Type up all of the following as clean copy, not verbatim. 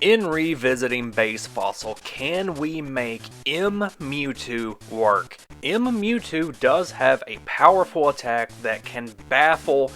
In revisiting Base Fossil, can we make M Mewtwo work? M Mewtwo does have a powerful attack that can baffle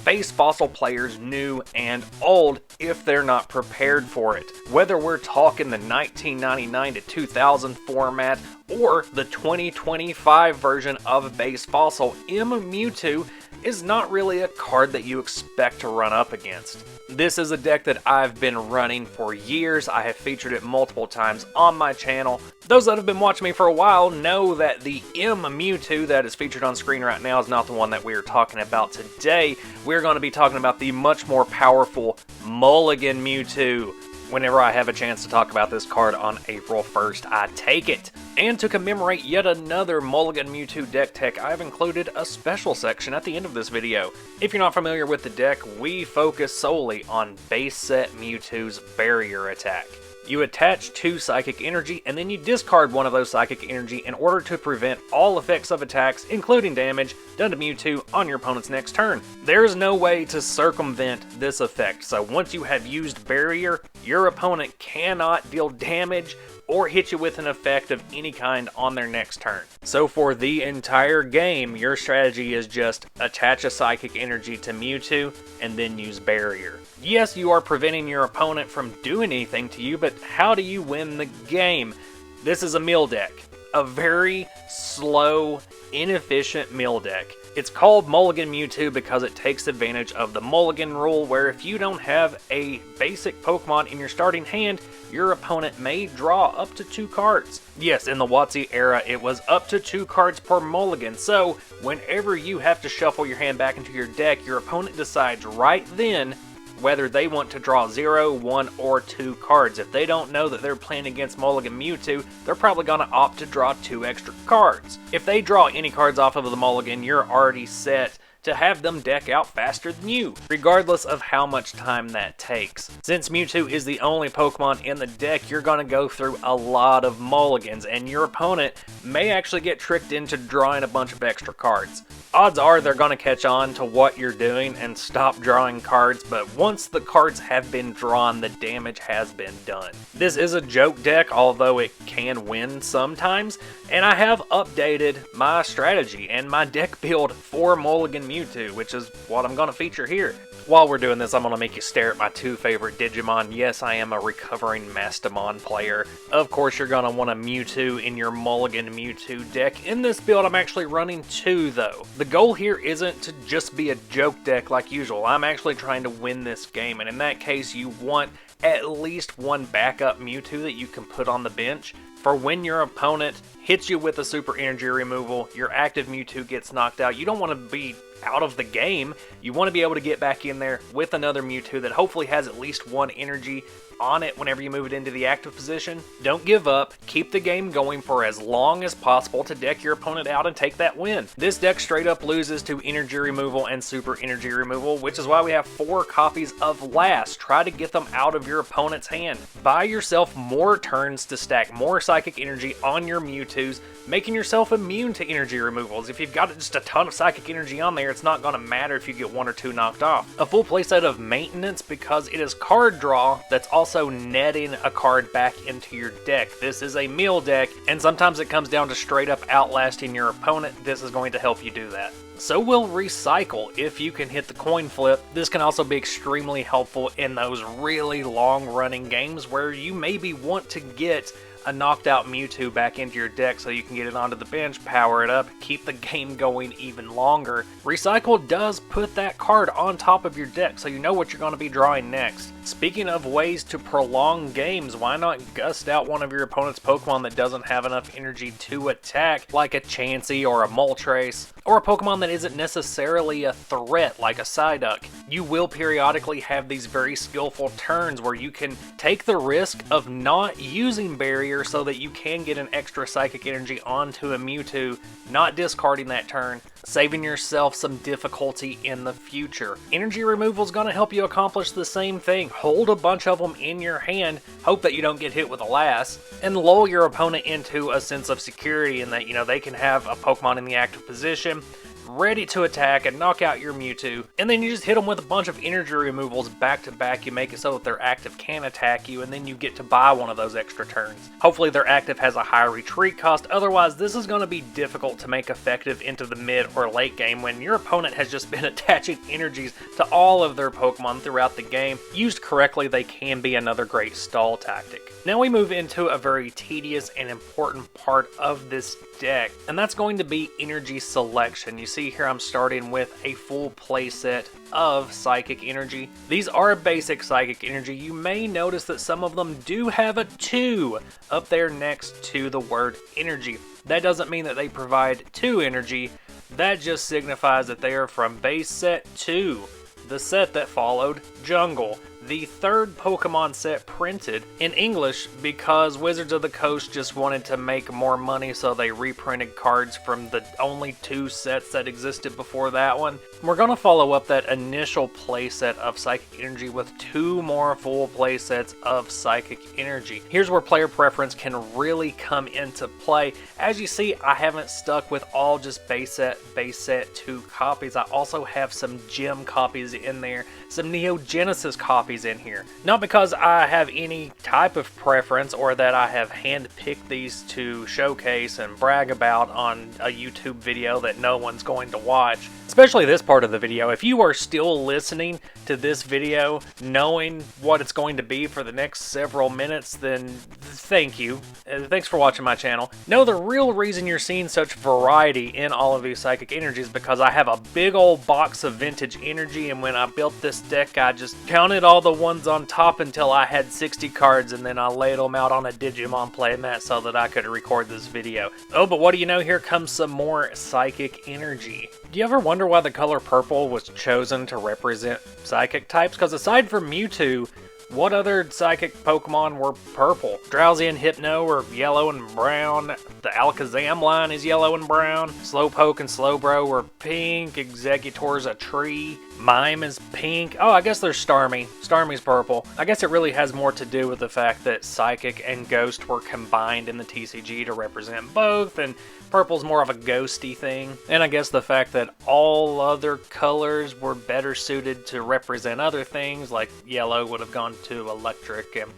Base Fossil players new and old if they're not prepared for it. Whether we're talking the 1999 to 2000 format or the 2025 version of Base Fossil, M Mewtwo is not really a card that you expect to run up against. This is a deck that I've been running for years. I have featured it multiple times on my channel. Those that have been watching me for a while know that the M Mewtwo that is featured on screen right now is not the one that we are talking about today. We're going to be talking about the much more powerful Mulligan Mewtwo. Whenever I have a chance to talk about this card on April 1st, I take it. And to commemorate yet another Mulligan Mewtwo deck tech, I've included a special section at the end of this video. If you're not familiar with the deck, we focus solely on base set Mewtwo's barrier attack. You attach 2 Psychic Energy, and then you discard one of those Psychic Energy in order to prevent all effects of attacks, including damage, done to Mewtwo on your opponent's next turn. There is no way to circumvent this effect, so once you have used Barrier, your opponent cannot deal damage or hit you with an effect of any kind on their next turn. So for the entire game, your strategy is just attach a Psychic Energy to Mewtwo and then use Barrier. Yes, you are preventing your opponent from doing anything to you, but how do you win the game? This is a mill deck. A very slow, inefficient mill deck. It's called Mulligan Mewtwo because it takes advantage of the Mulligan rule, where if you don't have a basic Pokemon in your starting hand, your opponent may draw up to 2 cards. Yes, in the WotC era, it was up to 2 cards per Mulligan, so whenever you have to shuffle your hand back into your deck, your opponent decides right then whether they want to draw 0, 1, or 2 cards. If they don't know that they're playing against Mulligan Mewtwo, they're probably going to opt to draw 2 extra cards. If they draw any cards off of the Mulligan, you're already set to have them deck out faster than you, regardless of how much time that takes. Since Mewtwo is the only Pokemon in the deck, you're going to go through a lot of Mulligans, and your opponent may actually get tricked into drawing a bunch of extra cards. Odds are they're going to catch on to what you're doing and stop drawing cards, but once the cards have been drawn, the damage has been done. This is a joke deck, although it can win sometimes, and I have updated my strategy and my deck build for Mulligan Mewtwo, which is what I'm going to feature here. While we're doing this, I'm going to make you stare at my 2 favorite Digimon. Yes, I am a recovering Mastamon player. Of course, you're going to want a Mewtwo in your Mulligan Mewtwo deck. In this build, I'm actually running 2, though. The goal here isn't to just be a joke deck like usual. I'm actually trying to win this game, and in that case, you want at least 1 backup Mewtwo that you can put on the bench for when your opponent hits you with a super energy removal, your active Mewtwo gets knocked out. You don't want to be out of the game. You want to be able to get back in there with another Mewtwo that hopefully has at least 1 energy on it whenever you move it into the active position. Don't give up. Keep the game going for as long as possible to deck your opponent out and take that win. This deck straight up loses to energy removal and super energy removal, which is why we have 4 copies of Last. Try to get them out of your opponent's hand. Buy yourself more turns to stack more Psychic Energy on your Mewtwo's, making yourself immune to energy removals. If you've got just a ton of Psychic Energy on there, it's not going to matter if you get 1 or 2 knocked off. A full playset of maintenance because it is card draw that's also netting a card back into your deck. This is a meal deck, and sometimes it comes down to straight up outlasting your opponent. This is going to help you do that. So will Recycle if you can hit the coin flip. This can also be extremely helpful in those really long running games where you maybe want to get a knocked out Mewtwo back into your deck so you can get it onto the bench, power it up, keep the game going even longer. Recycle does put that card on top of your deck so you know what you're going to be drawing next. Speaking of ways to prolong games, why not gust out one of your opponent's Pokemon that doesn't have enough energy to attack, like a Chansey or a Moltres, or a Pokemon that isn't necessarily a threat like a Psyduck. You will periodically have these very skillful turns where you can take the risk of not using Barrier so that you can get an extra Psychic Energy onto a Mewtwo, not discarding that turn, saving yourself some difficulty in the future. Energy removal is going to help you accomplish the same thing. Hold a bunch of them in your hand, hope that you don't get hit with a Lass, and lull your opponent into a sense of security in that, they can have a Pokemon in the active position, ready to attack and knock out your Mewtwo, and then you just hit them with a bunch of energy removals back to back. You make it so that their active can attack you, and then you get to buy one of those extra turns. Hopefully their active has a high retreat cost, otherwise this is going to be difficult to make effective into the mid or late game when your opponent has just been attaching energies to all of their Pokemon throughout the game. Used correctly, they can be another great stall tactic. Now we move into a very tedious and important part of this deck, and that's going to be energy selection. You see here I'm starting with a full playset of Psychic Energy. These are basic Psychic Energy. You may notice that some of them do have a 2 up there next to the word energy. That doesn't mean that they provide 2 energy, that just signifies that they are from base set 2, the set that followed Jungle, the third Pokemon set printed in English because Wizards of the Coast just wanted to make more money, so they reprinted cards from the only 2 sets that existed before that one. We're going to follow up that initial playset of Psychic Energy with 2 more full playsets of Psychic Energy. Here's where player preference can really come into play. As you see, I haven't stuck with all just base set 2 copies. I also have some gem copies in there, some Neo Genesis copies in here. Not because I have any type of preference or that I have handpicked these to showcase and brag about on a YouTube video that no one's going to watch. Especially this part of the video. If you are still listening to this video knowing what it's going to be for the next several minutes, then thank you. Thanks for watching my channel. No, the real reason you're seeing such variety in all of these Psychic Energies is because I have a big old box of vintage energy, and when I built this deck I just counted all the ones on top until I had 60 cards, and then I laid them out on a Digimon playmat so that I could record this video. Oh, but what do you know, here comes some more Psychic Energy. Do you ever wonder why the color purple was chosen to represent Psychic types? Because aside from Mewtwo, what other Psychic Pokemon were purple? Drowsy and Hypno are yellow and brown. The Alakazam line is yellow and brown. Slowpoke and Slowbro were pink. Exeggutor's a tree. Mime is pink. Oh, I guess there's Starmie. Starmie's purple. I guess it really has more to do with the fact that Psychic and Ghost were combined in the TCG to represent both, and purple's more of a ghosty thing. And I guess the fact that all other colors were better suited to represent other things, like yellow would have gone to electric, and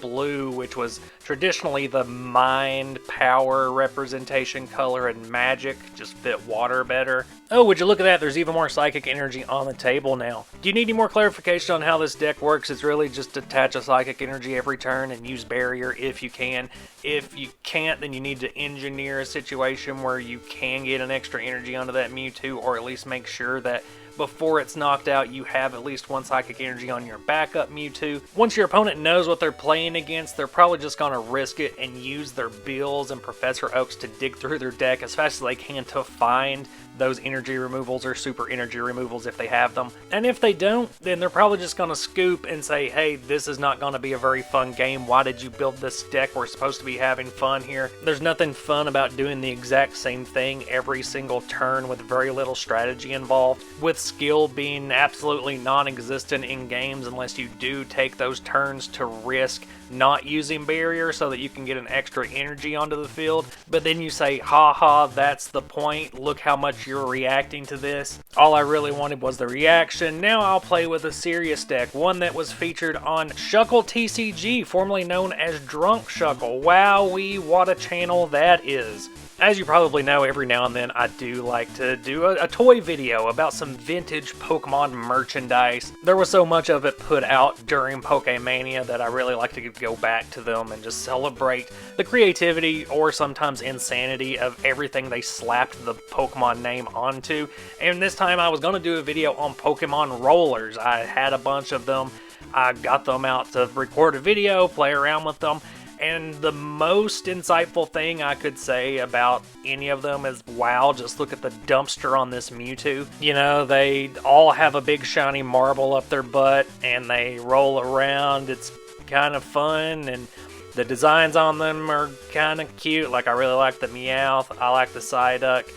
blue, which was traditionally the mind power representation color, and magic just fit water better. Oh, would you look at that, there's even more Psychic Energy on the table now. Do you need any more clarification on how this deck works? It's really just attach a Psychic Energy every turn and use Barrier if you can. If you can't, then you need to engineer a situation where you can get an extra energy onto that Mewtwo, or at least make sure that before it's knocked out, you have at least 1 Psychic Energy on your backup Mewtwo. Once your opponent knows what they're playing against, they're probably just going to risk it and use their Bills and Professor Oaks to dig through their deck as fast as they can to find those energy removals or super energy removals if they have them. And if they don't, then they're probably just going to scoop and say, hey, this is not going to be a very fun game. Why did you build this deck? We're supposed to be having fun here. There's nothing fun about doing the exact same thing every single turn with very little strategy involved, with skill being absolutely non-existent in games unless you do take those turns to risk not using Barrier so that you can get an extra energy onto the field. But then you say, haha, that's the point, look how much you're reacting to this. All I really wanted was the reaction. Now I'll play with a serious deck, one that was featured on Shuckle TCG, formerly known as Drunk Shuckle. Wowee, what a channel that is. As you probably know, every now and then I do like to do a toy video about some vintage Pokemon merchandise. There was so much of it put out during Pokemania that I really like to go back to them and just celebrate the creativity or sometimes insanity of everything they slapped the Pokemon name onto. And this time I was going to do a video on Pokemon rollers. I had a bunch of them. I got them out to record a video, play around with them. And the most insightful thing I could say about any of them is, wow, just look at the dumpster on this Mewtwo. You know, they all have a big shiny marble up their butt and they roll around. It's kind of fun, and the designs on them are kind of cute. Like, I really like the Meowth. I like the Psyduck.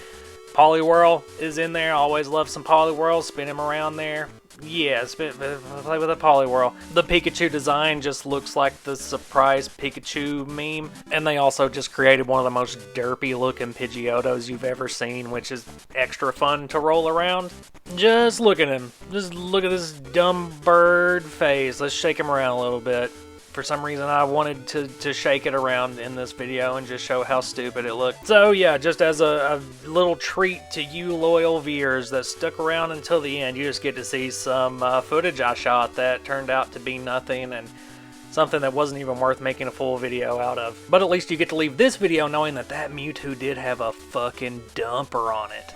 Poliwhirl is in there. I always love some Poliwhirl. Spin him around there. Yes, play with a Poliwhirl. The Pikachu design just looks like the surprise Pikachu meme. And they also just created one of the most derpy looking Pidgeotos you've ever seen, which is extra fun to roll around. Just look at him. Just look at this dumb bird face. Let's shake him around a little bit. For some reason, I wanted to shake it around in this video and just show how stupid it looked. So yeah, just as a little treat to you loyal viewers that stuck around until the end, you just get to see some footage I shot that turned out to be nothing and something that wasn't even worth making a full video out of. But at least you get to leave this video knowing that that Mewtwo did have a fucking dumper on it.